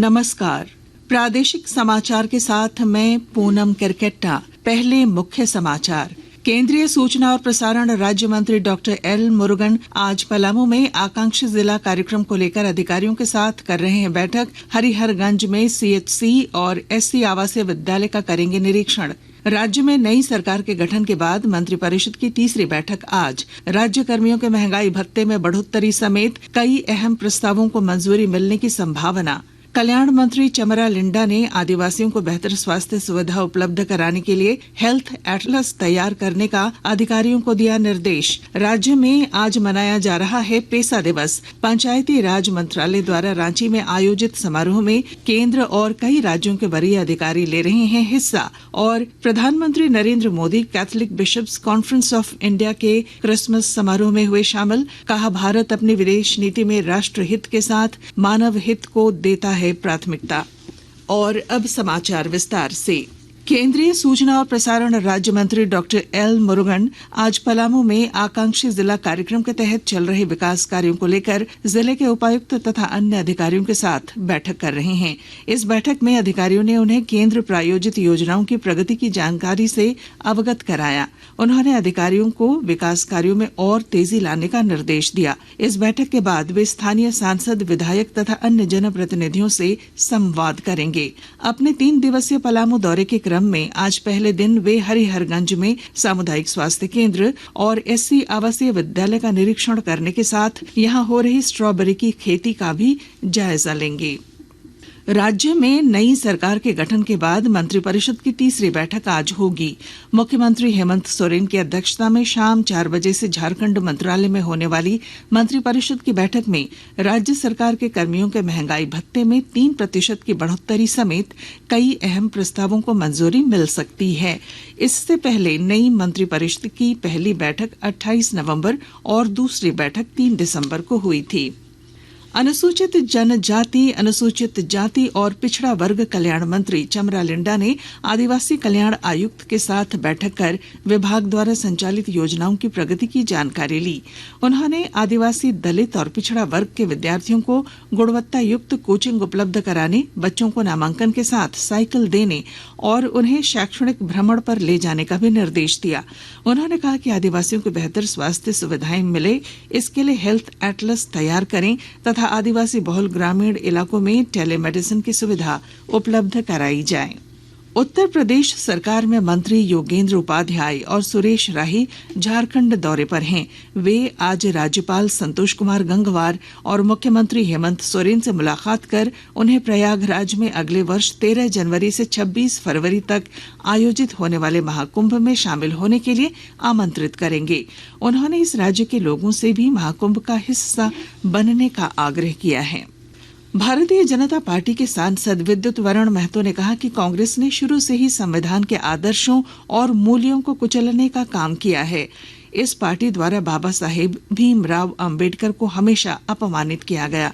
नमस्कार। प्रादेशिक समाचार के साथ मैं पूनम किरकेट्टा। पहले मुख्य समाचार। केंद्रीय सूचना और प्रसारण राज्य मंत्री डॉक्टर एल मुरुगन आज पलामू में आकांक्षी जिला कार्यक्रम को लेकर अधिकारियों के साथ कर रहे हैं बैठक। हरिहरगंज में सीएचसी और एससी आवासीय विद्यालय का करेंगे निरीक्षण। राज्य में नई सरकार के गठन के बाद मंत्रिपरिषद की तीसरी बैठक आज। राज्य कर्मियों के महंगाई भत्ते में बढ़ोतरी समेत कई अहम प्रस्तावों को मंजूरी मिलने की संभावना। कल्याण मंत्री चमरा लिंडा ने आदिवासियों को बेहतर स्वास्थ्य सुविधा उपलब्ध कराने के लिए हेल्थ एटलस तैयार करने का अधिकारियों को दिया निर्देश। राज्य में आज मनाया जा रहा है पेसा दिवस। पंचायती राज मंत्रालय द्वारा रांची में आयोजित समारोह में केंद्र और कई राज्यों के वरीय अधिकारी ले रहे हैं हिस्सा। और प्रधानमंत्री Narendra Modi Catholic Bishops Conference of India के क्रिसमस समारोह में हुए शामिल। कहा, भारत अपनी विदेश नीति में राष्ट्र हित के साथ मानव हित को देता है प्राथमिकता। और अब समाचार विस्तार से। केंद्रीय सूचना और प्रसारण राज्य मंत्री डॉक्टर एल मुरुगन आज पलामू में आकांक्षी जिला कार्यक्रम के तहत चल रहे विकास कार्यों को लेकर जिले के उपायुक्त तथा अन्य अधिकारियों के साथ बैठक कर रहे हैं। इस बैठक में अधिकारियों ने उन्हें केंद्र प्रायोजित योजनाओं की प्रगति की जानकारी से अवगत कराया। उन्होंने अधिकारियों को विकास कार्यों में और तेजी लाने का निर्देश दिया। इस बैठक के बाद वे स्थानीय सांसद, विधायक तथा अन्य जनप्रतिनिधियों से संवाद करेंगे। अपने 3 दिवसीय पलामू दौरे के क्रम में आज पहले दिन वे हरिहरगंज में सामुदायिक स्वास्थ्य केंद्र और एससी आवासीय विद्यालय का निरीक्षण करने के साथ यहां हो रही स्ट्रॉबेरी की खेती का भी जायजा लेंगे। राज्य में नई सरकार के गठन के बाद मंत्रिपरिषद की तीसरी बैठक आज होगी। मुख्यमंत्री हेमंत सोरेन की अध्यक्षता में शाम 4 बजे से झारखंड मंत्रालय में होने वाली मंत्रिपरिषद की बैठक में राज्य सरकार के कर्मियों के महंगाई भत्ते में 3% की बढ़ोतरी समेत कई अहम प्रस्तावों को मंजूरी मिल सकती है। इससे पहले नई मंत्रिपरिषद की पहली बैठक 28 नवंबर और दूसरी बैठक 3 दिसंबर को हुई थी। अनुसूचित जनजाति, अनुसूचित जाति और पिछड़ा वर्ग कल्याण मंत्री चमरा लिंडा ने आदिवासी कल्याण आयुक्त के साथ बैठक कर विभाग द्वारा संचालित योजनाओं की प्रगति की जानकारी ली। उन्होंने आदिवासी, दलित और पिछड़ा वर्ग के विद्यार्थियों को गुणवत्ता युक्त कोचिंग उपलब्ध कराने, बच्चों को नामांकन के साथ साइकिल देने और उन्हें शैक्षणिक भ्रमण पर ले जाने का भी निर्देश दिया। उन्होंने कहा कि आदिवासियों को बेहतर स्वास्थ्य सुविधाएं मिले, इसके लिए हेल्थ एटलस तैयार करें तथा आदिवासी बहुल ग्रामीण इलाकों में टेलीमेडिसिन की सुविधा उपलब्ध कराई जाए। उत्तर प्रदेश सरकार में मंत्री योगेंद्र उपाध्याय और सुरेश राही झारखंड दौरे पर हैं। वे आज राज्यपाल संतोष कुमार गंगवार और मुख्यमंत्री हेमंत सोरेन से मुलाकात कर उन्हें प्रयागराज में अगले वर्ष 13 जनवरी से 26 फरवरी तक आयोजित होने वाले महाकुंभ में शामिल होने के लिए आमंत्रित करेंगे। उन्होंने इस राज्य के लोगों से भी महाकुंभ का हिस्सा बनने का आग्रह किया है। भारतीय जनता पार्टी के सांसद विद्युत वरण महतो ने कहा कि कांग्रेस ने शुरू से ही संविधान के आदर्शों और मूल्यों को कुचलने का काम किया है। इस पार्टी द्वारा बाबा साहेब भीमराव अंबेडकर को हमेशा अपमानित किया गया।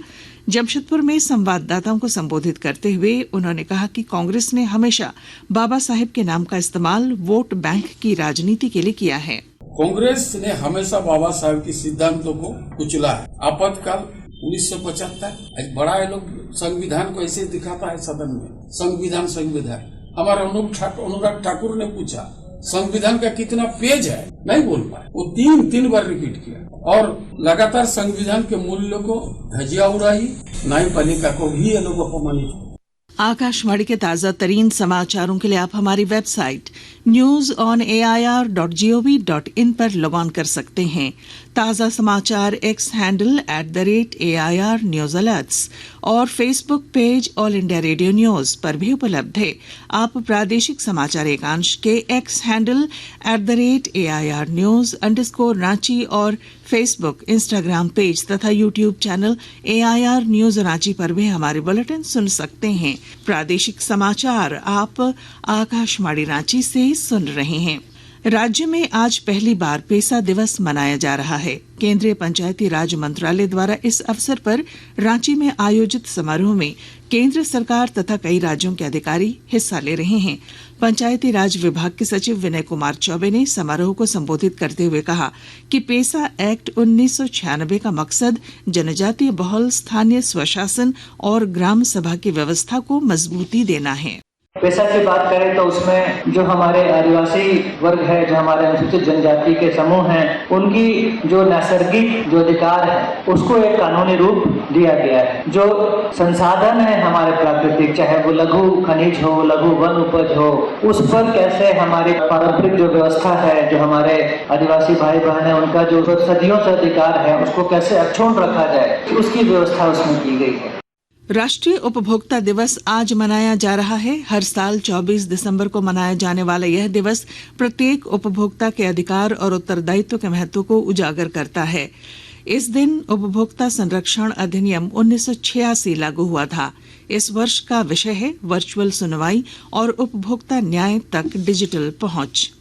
जमशेदपुर में संवाददाताओं को संबोधित करते हुए उन्होंने कहा कि कांग्रेस ने हमेशा बाबा साहेब के नाम का इस्तेमाल वोट बैंक की राजनीति के लिए किया है। कांग्रेस ने हमेशा बाबा साहेब के सिद्धांतों को कुचला है। आपातकाल 1975 आज बड़ा है, लोग संविधान को ऐसे दिखाता है सदन में, संविधान। हमारे अनुराग ठाकुर ने पूछा संविधान का कितना पेज है, नहीं बोल पाए। वो 3 बार रिपीट किया और लगातार संविधान के मूल्यों को धजिया उड़ाई। न्यायपालिका को भी ये लोग अपमानित। आकाशवाणी के ताजा तरीन समाचारों के लिए आप हमारी वेबसाइट newsonair.gov.in पर लॉग ऑन कर सकते हैं। ताजा समाचार X handle @AIR news alerts और Facebook page all India radio news पर भी उपलब्ध है। आप प्रादेशिक समाचार एकांश के एक्स हैंडल @AIR न्यूज_रांची और फेसबुक, इंस्टाग्राम पेज तथा YouTube channel AIR news Ranchi पर भी हमारे बुलेटिन सुन सकते हैं। प्रादेशिक समाचार आप आकाशवाणी रांची से सुन रहे हैं। राज्य में आज पहली बार पेसा दिवस मनाया जा रहा है। केंद्रीय पंचायती राज मंत्रालय द्वारा इस अवसर पर रांची में आयोजित समारोह में केंद्र सरकार तथा कई राज्यों के अधिकारी हिस्सा ले रहे हैं। पंचायती राज विभाग के सचिव विनय कुमार चौबे ने समारोह को संबोधित करते हुए कहा कि पेसा एक्ट 1996 का मकसद जनजातीय बहुल स्थानीय स्वशासन और ग्राम सभा की व्यवस्था को मजबूती देना है। पेसा की बात करें तो उसमें जो हमारे आदिवासी वर्ग है, जो हमारे अनुसूचित जनजाति के समूह हैं, उनकी जो नैसर्गिक जो अधिकार है उसको एक कानूनी रूप दिया गया है। जो संसाधन है हमारे प्राकृतिक, चाहे वो लघु खनिज हो, लघु वन उपज हो, उस पर कैसे हमारी पारंपरिक जो व्यवस्था है, जो हमारे आदिवासी भाई बहन है, उनका जो सदियों से अधिकार है उसको कैसे अक्षुण्ण रखा जाए, उसकी व्यवस्था उसमें की गई है। राष्ट्रीय उपभोक्ता दिवस आज मनाया जा रहा है। हर साल 24 दिसंबर को मनाया जाने वाला यह दिवस प्रत्येक उपभोक्ता के अधिकार और उत्तरदायित्व के महत्व को उजागर करता है। इस दिन उपभोक्ता संरक्षण अधिनियम 1986 लागू हुआ था। इस वर्ष का विषय है वर्चुअल सुनवाई और उपभोक्ता न्याय तक डिजिटल पहुंच।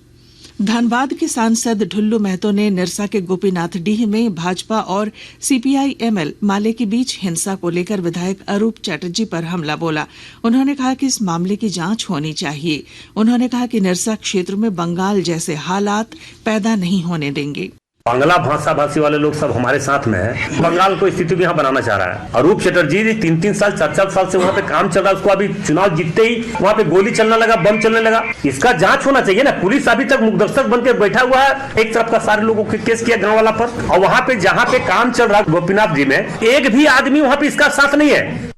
धनबाद के सांसद ढुल्लू महतो ने निरसा के गोपीनाथ डीह में भाजपा और सीपीआई-एमएल माले के बीच हिंसा को लेकर विधायक अरूप चैटर्जी पर हमला बोला। उन्होंने कहा कि इस मामले की जांच होनी चाहिए। उन्होंने कहा कि निरसा क्षेत्र में बंगाल जैसे हालात पैदा नहीं होने देंगे। बांग्ला भाषा भाषी वाले लोग सब हमारे साथ में है। बंगाल को स्थिति भी यहाँ बनाना चाह रहा है। अरूप चैटर्जी 3-3 साल 4-4 साल से वहाँ पे काम चल रहा है। उसको अभी चुनाव जीतते ही वहाँ पे गोली चलने लगा, बम चलने लगा। इसका जांच होना चाहिए ना। पुलिस अभी तक मुकदस्तक बन के बैठा हुआ है। एक तरफ का सारे लोगों के केस किया गाँव वाला पर, और वहाँ पे जहाँ पे काम चल रहा है गोपीनाथ जी में एक भी आदमी वहाँ पे इसका साथ नहीं है।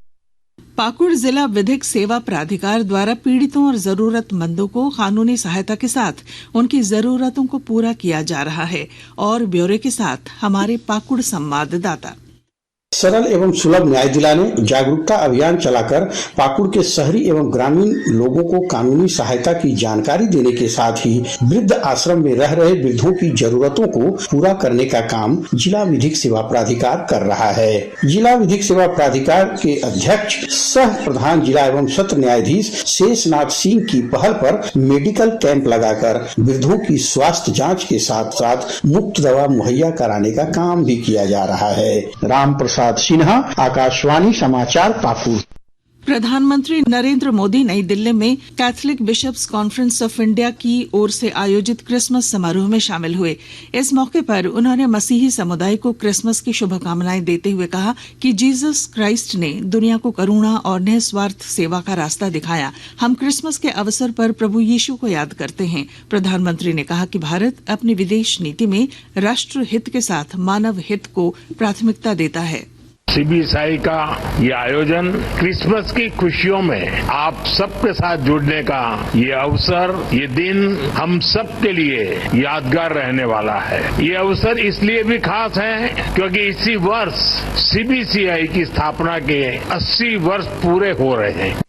पाकुड़ जिला विधिक सेवा प्राधिकार द्वारा पीड़ितों और जरूरतमंदों को कानूनी सहायता के साथ उनकी जरूरतों को पूरा किया जा रहा है। और ब्यौरे के साथ हमारे पाकुड़ संवाददाता। सरल एवं सुलभ न्याय दिलाने जागरूकता अभियान चलाकर पाकुड़ के शहरी एवं ग्रामीण लोगों को कानूनी सहायता की जानकारी देने के साथ ही वृद्ध आश्रम में रह रहे वृद्धों की जरूरतों को पूरा करने का काम जिला विधिक सेवा प्राधिकार कर रहा है। जिला विधिक सेवा प्राधिकार के अध्यक्ष सह प्रधान जिला एवं सत्र न्यायाधीश शेषनाथ सिंह की पहल पर मेडिकल कैंप लगाकर वृद्धों की स्वास्थ्य जाँच के साथ साथ मुफ्त दवा मुहैया कराने का काम भी किया जा रहा है। राम प्रसाद सिन्हा, आकाशवाणी समाचार, पाकुड़। प्रधानमंत्री नरेंद्र मोदी नई दिल्ली में Catholic Bishops Conference of India की ओर से आयोजित क्रिसमस समारोह में शामिल हुए। इस मौके पर उन्होंने मसीही समुदाय को क्रिसमस की शुभकामनाएं देते हुए कहा कि जीसस क्राइस्ट ने दुनिया को करुणा और निस्वार्थ सेवा का रास्ता दिखाया। हम क्रिसमस के अवसर पर प्रभु यीशु को याद करते हैं। प्रधानमंत्री ने कहा कि भारत अपनी विदेश नीति में राष्ट्र हित के साथ मानव हित को प्राथमिकता देता है। सीबीएसई का ये आयोजन क्रिसमस की खुशियों में आप सबके साथ जुड़ने का ये अवसर, ये दिन हम सबके लिए यादगार रहने वाला है। ये अवसर इसलिए भी खास है क्योंकि इसी वर्ष सीबीएसई की स्थापना के 80 वर्ष पूरे हो रहे हैं।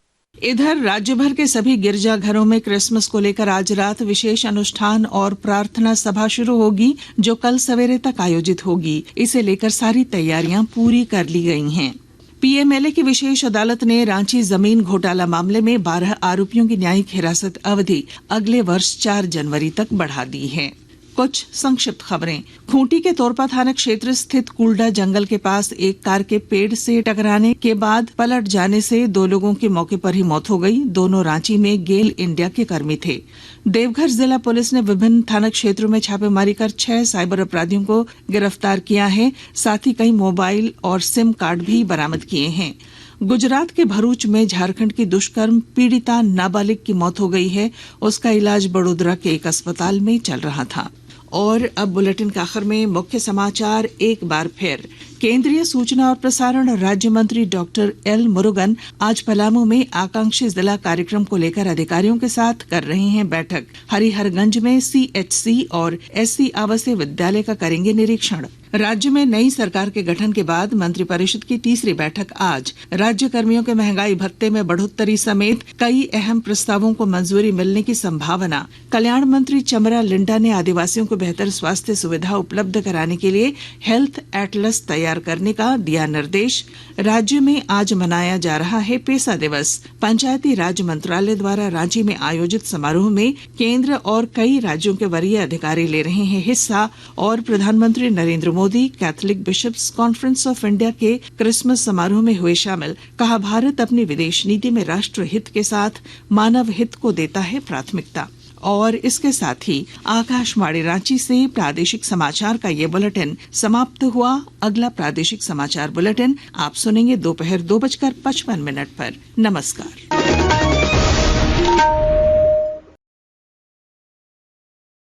इधर राज्य भर के सभी गिरजाघरों में क्रिसमस को लेकर आज रात विशेष अनुष्ठान और प्रार्थना सभा शुरू होगी, जो कल सवेरे तक आयोजित होगी। इसे लेकर सारी तैयारियां पूरी कर ली गई हैं। पीएमएलए की विशेष अदालत ने रांची जमीन घोटाला मामले में 12 आरोपियों की न्यायिक हिरासत अवधि अगले वर्ष 4 जनवरी तक बढ़ा दी है। कुछ संक्षिप्त खबरें। खूंटी के तोरपा थाना क्षेत्र स्थित कुलडा जंगल के पास एक कार के पेड़ से टकराने के बाद पलट जाने से 2 लोगों की मौके पर ही मौत हो गई। दोनों रांची में गेल इंडिया के कर्मी थे। देवघर जिला पुलिस ने विभिन्न थाना क्षेत्रों में छापेमारी कर 6 साइबर अपराधियों को गिरफ्तार किया है। साथ ही कई मोबाइल और सिम कार्ड भी बरामद किए हैं। गुजरात के भरूच में झारखंड की दुष्कर्म पीड़िता नाबालिग की मौत हो गई है। उसका इलाज बड़ोदरा के एक अस्पताल में चल रहा था। और अब बुलेटिन के आखिर में मुख्य समाचार एक बार फिर। केंद्रीय सूचना और प्रसारण राज्य मंत्री डॉक्टर एल मुरुगन आज पलामू में आकांक्षी जिला कार्यक्रम को लेकर अधिकारियों के साथ कर रहे हैं बैठक। हरिहरगंज में सीएचसी और एससी आवासीय विद्यालय का करेंगे निरीक्षण। राज्य में नई सरकार के गठन के बाद मंत्रिपरिषद की तीसरी बैठक आज राज्य कर्मियों के महंगाई भत्ते में बढ़ोतरी समेत कई अहम प्रस्तावों को मंजूरी मिलने की संभावना। कल्याण मंत्री चमरा लिंडा ने आदिवासियों को बेहतर स्वास्थ्य सुविधा उपलब्ध कराने के लिए हेल्थ एटलस तैयार करने का दिया निर्देश। राज्य में आज मनाया जा रहा है पेसा दिवस। पंचायती राज मंत्रालय द्वारा रांची में आयोजित समारोह में केंद्र और कई राज्यों के वरीय अधिकारी ले रहे हैं हिस्सा। और प्रधानमंत्री Narendra Modi Catholic Bishops Conference of India के क्रिसमस समारोह में हुए शामिल। कहा, भारत अपनी विदेश नीति में राष्ट्र हित के साथ मानव हित को देता है प्राथमिकता। और इसके साथ ही आकाशवाणी रांची से प्रादेशिक समाचार का ये बुलेटिन समाप्त हुआ। अगला प्रादेशिक समाचार बुलेटिन आप सुनेंगे दोपहर 2:55 पर। नमस्कार।